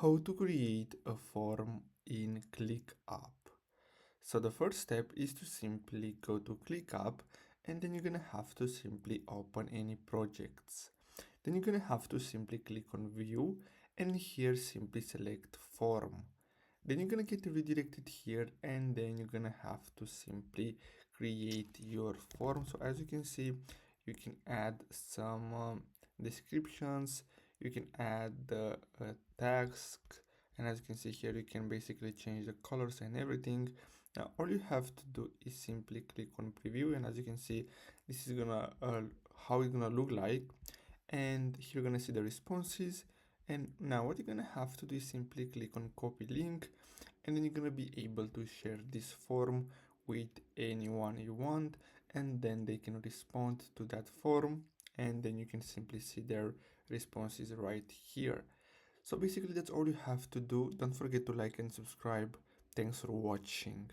How to create a form in Clickup. So the first step is to simply go to Clickup, and then you're gonna have to simply open any projects. Then you're gonna have to simply click on view, and here simply select form. Then you're gonna get redirected here, and then you're gonna have to simply create your form. So as you can see, you can add some descriptions, you can add the text, and as you can see here, you can basically change the colors and everything. Now all you have to do is simply click on preview, and as you can see, this is gonna how it's gonna look like, and here you're gonna see the responses. And now what you're gonna have to do is simply click on copy link, and then you're gonna be able to share this form with anyone you want, and then they can respond to that form, and then you can simply see their responses right here. So basically that's all you have to do. Don't forget to like and subscribe. Thanks for watching.